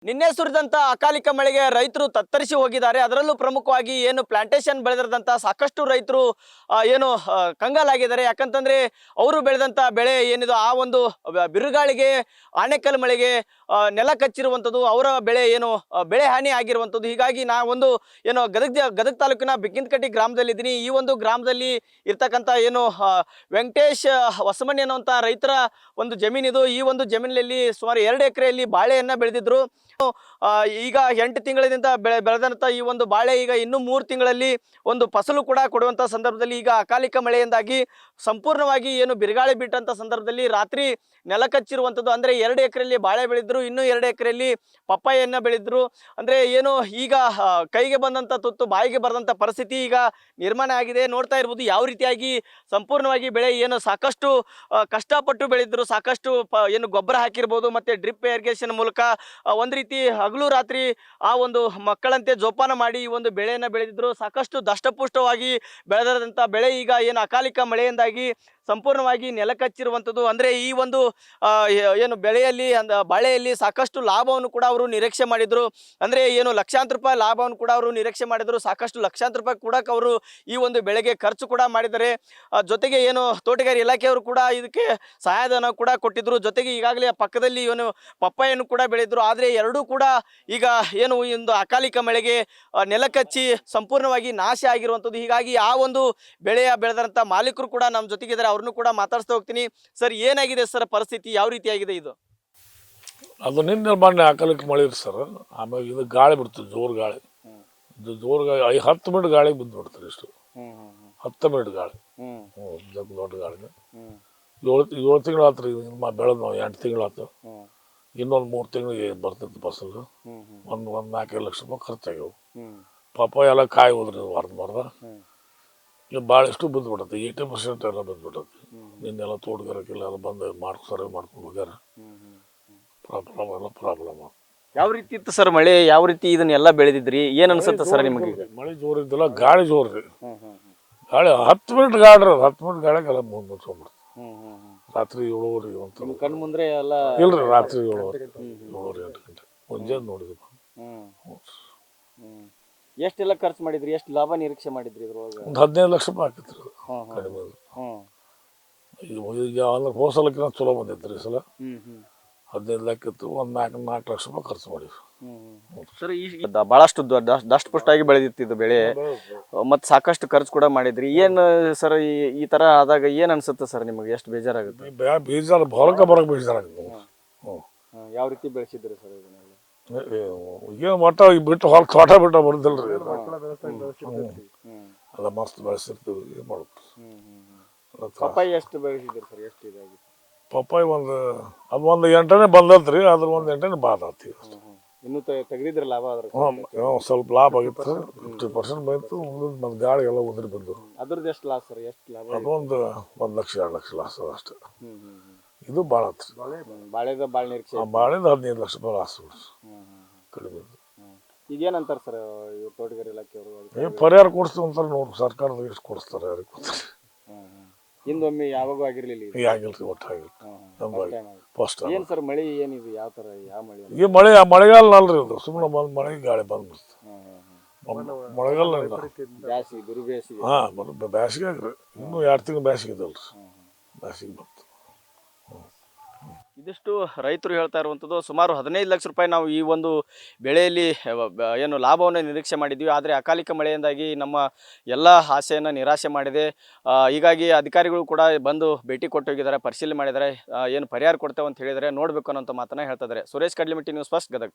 ನಿನ್ನೆ ಸುರಿದಂತ ಅಕಾಲಿಕ ಮಳೆಗೆ ರೈತರು ತತ್ತರಿಸಿ ಹೋಗಿದ್ದಾರೆ. ಅದರಲ್ಲೂ ಪ್ರಮುಖವಾಗಿ ಏನು ಪ್ಲಾಂಟೇಶನ್ ಬೆಳೆದಿರದಂತ ಸಾಕಷ್ಟು ರೈತರು ಏನು ಕಂಗಾಲಾಗಿದ್ದಾರೆ. ಯಾಕಂತಂದ್ರೆ ಅವರು ಬೆಳೆದಂತ ಬೆಳೆ ಏನಿದೆ ಆ ಒಂದು ಬಿರುಗಾಳಿಗೆ ಆನೆಕಲ್ ಮಳೆಗೆ ನೆಲ ಕಚ್ಚಿರುವಂಥದ್ದು, ಅವರ ಬೆಳೆ ಏನು ಬೆಳೆ ಹಾನಿ ಆಗಿರುವಂಥದ್ದು. ಹೀಗಾಗಿ ನಾ ಒಂದು ಏನು ಗದಗ ತಾಲೂಕಿನ ಬಿಕ್ಕಿನಕಟ್ಟಿ ಗ್ರಾಮದಲ್ಲಿದ್ದೀನಿ. ಈ ಒಂದು ಗ್ರಾಮದಲ್ಲಿ ಇರ್ತಕ್ಕಂಥ ಏನು ವೆಂಕಟೇಶ್ ಹೊಸಮನಿ ಅನ್ನುವಂಥ ರೈತರ ಒಂದು ಜಮೀನಿದು. ಈ ಒಂದು ಜಮೀನಿನಲ್ಲಿ ಸುಮಾರು 2 ಎಕರೆಯಲ್ಲಿ ಬಾಳೆಯನ್ನ ಬೆಳೆದಿದ್ರು. ಈಗ 8 ತಿಂಗಳಿಂದ ಬೆಳೆದಂತ ಈ ಒಂದು ಬಾಳೆ ಈಗ ಇನ್ನು 3 ತಿಂಗಳಲ್ಲಿ ಒಂದು ಫಸಲು ಕೂಡ ಕೊಡುವಂತ ಸಂದರ್ಭದಲ್ಲಿ ಈಗ ಅಕಾಲಿಕ ಮಳೆಯಿಂದಾಗಿ ಸಂಪೂರ್ಣವಾಗಿ ಏನು ಬಿರುಗಾಳಿ ಬಿಟ್ಟಂತ ಸಂದರ್ಭದಲ್ಲಿ ರಾತ್ರಿ ನೆಲ ಕಚ್ಚಿರುವಂಥದ್ದು. ಅಂದ್ರೆ 2 ಎಕರೆಯಲ್ಲಿ ಬಾಳೆ ಬೆಳೆದ್ರು, ಇನ್ನು 2 ಎಕರೆಯಲ್ಲಿ ಪಪ್ಪಾಯನ್ನ ಬೆಳೆದ್ರು. ಅಂದ್ರೆ ಏನು ಈಗ ಕೈಗೆ ಬಂದಂತ ತುತ್ತು ಬಾಯಿಗೆ ಬರದಂತ ಪರಿಸ್ಥಿತಿ ಈಗ ನಿರ್ಮಾಣ ಆಗಿದೆ. ನೋಡ್ತಾ ಇರ್ಬೋದು ಯಾವ ರೀತಿಯಾಗಿ ಸಂಪೂರ್ಣವಾಗಿ ಬೆಳೆ ಏನು ಸಾಕಷ್ಟು ಕಷ್ಟಪಟ್ಟು ಬೆಳೆದ್ರು, ಸಾಕಷ್ಟು ಏನು ಗೊಬ್ಬರ ಹಾಕಿರ್ಬೋದು, ಮತ್ತೆ ಡ್ರಿಪ್ ಇರಿಗೇಷನ್ ಮೂಲಕ ಒಂದು ರೀತಿ ಹಗಲು ರಾತ್ರಿ ಆ ಒಂದು ಮಕ್ಕಳಂತೆ ಜೋಪಾನ ಮಾಡಿ ಈ ಒಂದು ಬೆಳೆಯನ್ನು ಬೆಳೆದಿದ್ರು. ಸಾಕಷ್ಟು ದಷ್ಟಪುಷ್ಟವಾಗಿ ಬೆಳೆದಂಥ ಬೆಳೆ ಈಗ ಏನು ಅಕಾಲಿಕ ಮಳೆಯಿಂದಾಗಿ ಸಂಪೂರ್ಣವಾಗಿ ನೆಲಕಚ್ಚಿರುವಂಥದ್ದು. ಅಂದರೆ ಈ ಒಂದು ಏನು ಬೆಳೆಯಲ್ಲಿ ಬಾಳೆಯಲ್ಲಿ ಸಾಕಷ್ಟು ಲಾಭವನ್ನು ಕೂಡ ಅವರು ನಿರೀಕ್ಷೆ ಮಾಡಿದ್ರು. ಅಂದರೆ ಏನು ಲಕ್ಷಾಂತರ ರೂಪಾಯಿ ಲಾಭವನ್ನು ಕೂಡ ಅವರು ನಿರೀಕ್ಷೆ ಮಾಡಿದ್ರು. ಸಾಕಷ್ಟು ಲಕ್ಷಾಂತರ ರೂಪಾಯಿ ಕೂಡ ಅವರು ಈ ಒಂದು ಬೆಳೆಗೆ ಖರ್ಚು ಕೂಡ ಮಾಡಿದ್ದಾರೆ. ಜೊತೆಗೆ ಏನು ತೋಟಗಾರಿಕೆ ಇಲಾಖೆಯವರು ಕೂಡ ಇದಕ್ಕೆ ಸಹಾಯಧನ ಕೂಡ ಕೊಟ್ಟಿದ್ರು. ಜೊತೆಗೆ ಈಗಾಗಲೇ ಪಕ್ಕದಲ್ಲಿ ಏನು ಪಪ್ಪಾಯನ್ನು ಕೂಡ ಬೆಳೆದ್ರು. ಆದರೆ ಎರಡೂ ಕೂಡ ಈಗ ಏನು ಈ ಒಂದು ಅಕಾಲಿಕ ಮಳೆಗೆ ನೆಲಕಚ್ಚಿ ಸಂಪೂರ್ಣವಾಗಿ ನಾಶ ಆಗಿರುವಂಥದ್ದು. ಹೀಗಾಗಿ ಆ ಒಂದು ಬೆಳೆಯ ಬೆಳೆದಂಥ ಮಾಲೀಕರು ಕೂಡ ನಮ್ಮ ಜೊತೆಗಿದ್ದಾರೆ. ಅವ್ರನ್ನು ಕೂಡ ಮಾತಾಡ್ಸ್ತಾ ಹೋಗ್ತೀನಿ. ಸರ್, ಏನಾಗಿದೆ ಸರ್ ಪರಿಸ್ಥಿತಿ, ಯಾವ ರೀತಿಯಾಗಿದೆ ಇದು? ಅದು ನಿನ್ನೆ ಮೊನ್ನೆ ಅಕಾಲಿಕ ಮಳೆ ಇರಿ ಸರ್. ಆಮೇಲೆ ಇದು ಗಾಳಿ ಬಿಡ್ತದೆ, ಜೋರು ಗಾಳಿ. ಜೋರು ಗಾಳಿ 10 ಮಿನಿಟ್ ಗಾಳಿ ಬಂದು ಬಿಡ್ತಾರೆ. ಇಷ್ಟು 10 ಮಿನಿಟ್ ಗಾಳಿ, ದೊಡ್ಡ ಗಾಳಿನ 7 ತಿಂಗಳು ಆತ್ರಿ ಬೆಳೆದು. ನಾವು 8 ತಿಂಗಳು ಆತು. ಇನ್ನೊಂದು 3 ತಿಂಗಳಿಗೆ ಬರ್ತೈತೆ ಫಸಲು. ಒಂದು 4-5 ಲಕ್ಷ ರೂಪಾಯಿ ಖರ್ಚಾಗ್ಯವು. ಪಾಪ ಎಲ್ಲ ಕಾಯಿ ಹೋದ್ರಿ ವಾರದ ಈಗ ಭಾಳ ಎಷ್ಟು ಬಂದ್ಬಿಡತ್ತೆ. 80% ಎಲ್ಲ ಬಂದ್ಬಿಟ್ಟತ್ತೆ. ನಿನ್ನೆಲ್ಲ ತೋಟಗಾರಿಕೆಲ್ಲ ಎಲ್ಲ ಬಂದು ಸರ್ವೆ ಮಾಡ್ಕೊಂಡು ಹೋಗ್ಯಾರ. ಪ್ರಾಬ್ಲಮ್ ಯಾವ ರೀತಿ ಇತ್ತು ಸರ್ ಮಳೆ? ಯಾವ ರೀತಿ ಇದನ್ನೆಲ್ಲ ಬೆಳೆದಿದ್ರಿ? ಏನ್ ಅನ್ಸುತ್ತೆ ಸರ್ ನಿಮಗೆ? ಮಳೆ ಜೋರು ಇದ್ದಿಲ್ಲ, ಗಾಳಿ ಜೋರು ರೀ. ಗಾಳಿ 10 ಮಿನಿಟ್ ಗಾಳಿ ರೀ. 10 ಮಿನಿಟ್ ಗಾಳಿಗೆಲ್ಲ ಮುಚ್ಕೊಂಡ್ಬಿಡ್ತು. ರಾತ್ರಿ 7:30 ಅಂತ ಕಣ್ ಮುಂದ್ರೆ ಎಲ್ಲ ಇಲ್ರಿ. ರಾತ್ರಿ 7:30, 8 ಗಂಟೆ ಮುಂಜಾನೆ ನೋಡಿದ್ವಿ. ಎಷ್ಟೆಲ್ಲ ಖರ್ಚು ಮಾಡಿದ್ರಿ? ಎಷ್ಟು ಲಾಭ ನಿರೀಕ್ಷೆ ಮಾಡಿದ್ರಿ ಇದ್ರೊಳಗೆ? ಒಂದು 15 ಲಕ್ಷ ರೂಪಾಯಿ ಹಾಕಿತ್ರಿ ಕಡಿಮೆ. ಈಗ ಅಂದ್ರೆ ಹೋದ ಸಲಕ್ಕಿಂತ ಚಲೋ ಬಂದೈತ್ರಿ ಈ ಸಲ. 15 ಲಕ್ಷ ಇತ್ತು. ಒಂದು 4 ಲಕ್ಷ ರೂಪಾಯಿ ಖರ್ಚು ಮಾಡಿವಿ ಸರ್. ಬಹಳಷ್ಟು ದಷ್ಟಪುಷ್ಟಾಗಿ ಬೆಳೆದಿತ್ತು ಇದು ಬೆಳೆ, ಮತ್ತು ಸಾಕಷ್ಟು ಖರ್ಚು ಕೂಡ ಮಾಡಿದ್ರಿ. ಏನು ಸರ್ ಈ ತರ ಆದಾಗ ಏನ್ ಅನ್ಸುತ್ತೆ ಸರ್ ನಿಮಗೆ? ಎಷ್ಟು ಬೇಜಾರಾಗುತ್ತೆ? ಬೇಜಾರು ಬರಕ್ಕೆ ಬೇಜಾರಾಗುತ್ತೆ. ಯಾವ ರೀತಿ ಬೆಳೆಸಿದ್ರಿ ಸರ್ ಇದನ್ನೆಲ್ಲ? ಏನು ಒಟ್ಟ ಬಿಟ್ಟು ಹೊಲ ತೋಟ ಬಿಟ್ಟು ಬರುದಿಲ್ರಿ. ಅಲ್ಲ ಮಸ್ತ್ ಬೆಳೆಸಿರ್ತೀವಿ. ಏನು ಮಾಡುತ್ತೆ? ಪಪ್ಪಾಯಿ ಎಷ್ಟು ಬೆಳೆಸಿದ್ರಿ ಸರ್? ಎಷ್ಟು ಇದಾಗಿತ್ತು ಪಪ್ಪಾಯಿ? ಅದು ಒಂದು 8ನೇ ಬಂದತ್ರಿ. ಅದ್ರ ಒಂದು 8ನೇ ಬಾದ್ ಆತಿ. ಇನ್ನೂ ತೆಗೆದಿದ್ರೆ ಲಾಭ ಆದ್ರೆ ಸ್ವಲ್ಪ ಲಾಭ ಆಗಿತ್ತು. 50% ಬಂತು. ಮತ್ತೆ ಗಾಳಿ ಎಲ್ಲ ಉದ್ರಿ ಬಂದು. ಅದ್ರದ್ದು ಎಷ್ಟು ಲಾಸ್ ಸರ್? ಎಷ್ಟು ಲಾಭ? ಅದೊಂದು 1 ಲಕ್ಷ 2 ಲಕ್ಷ ಲಾಸ್ ಅಷ್ಟೇ. ಇದು ಭಾಳ ಆತ್ರಿ. ಬಾಳೆದ ಭಾಳ ನಿರೀಕ್ಷೆ. ಬಾಳೆದ 15 ಲಕ್ಷ ರೂಪಾಯಿ ಲಾಸ್ ಕಡಿಮೆ. ಈಗೇನಂತಾರೆ ಸರ್ ಇವ್ರು ತೋಟಗಾರಿಕೆ ಇಲಾಖೆಯವರು? ಪರಿಹಾರ ಕೊಡಿಸ್ತೀವಿ ಅಂತಾರೆ. ನೋಡ್ರಿ ಸರ್ಕಾರದ ಎಷ್ಟು ಕೊಡಿಸ್ತಾರೆ ಯಾರಿಗೆ ಗೊತ್ತಿಲ್ಲ. ಹಿಂದೊಮ್ಮೆ ಯಾವಾಗೂ ಆಗಿರ್ಲಿಲ್ಲ ಆಗಿಲ್ರಿ, ಒಟ್ಟು ಆಗಿಲ್ಲ. ಫಸ್ಟ್ ಏನ್ ಸರ್ ಮಳೆ ಏನಿದೆ? ಯಾವ ತರ ಯಾವ ಮಳೆ? ಈ ಮಳೆಗಾಲ ಅಲ್ರಿ ಇದು. ಸುಮ್ಮನೆ ಬಂದ್ ಮಳೆ ಗಾಳಿ ಬಂದ್ಬಿಡ್ತು. ಮಳೆಗಾಲ ಬ್ಯಾಸಿಗೆ ದುರ್ಬೇಸಿಗೆ. ಬ್ಯಾಸಿಗೆ ಆಗ್ರಿ. ಇನ್ನೂ 2 ತಿಂಗಳು ಬ್ಯಾಸಿಗೆ ಇದಲ್ರಿ. ಬ್ಯಾಸಿಗೆ ಬಂತು. ಇದಿಷ್ಟು ರೈತರು ಹೇಳ್ತಾ ಇರುವಂಥದ್ದು. ಸುಮಾರು 15 ಲಕ್ಷ ರೂಪಾಯಿ ನಾವು ಈ ಒಂದು ಬೆಳೆಯಲ್ಲಿ ಏನು ಲಾಭವನ್ನು ನಿರೀಕ್ಷೆ ಮಾಡಿದ್ವಿ. ಆದರೆ ಅಕಾಲಿಕ ಮಳೆಯಿಂದಾಗಿ ನಮ್ಮ ಎಲ್ಲ ಆಸೆಯನ್ನು ನಿರಾಶೆ ಮಾಡಿದೆ. ಹೀಗಾಗಿ ಅಧಿಕಾರಿಗಳು ಕೂಡ ಬಂದು ಭೇಟಿ ಕೊಟ್ಟು ಹೋಗಿದ್ದಾರೆ, ಪರಿಶೀಲನೆ ಮಾಡಿದ್ದಾರೆ. ಏನು ಪರಿಹಾರ ಕೊಡ್ತೇವೆ ಅಂತ ಹೇಳಿದರೆ ನೋಡಬೇಕು ಅನ್ನೋಂಥ ಮಾತನ್ನು ಹೇಳ್ತಾ ಇದ್ದಾರೆ. Suresh Kadlimitti, news first, Gadag.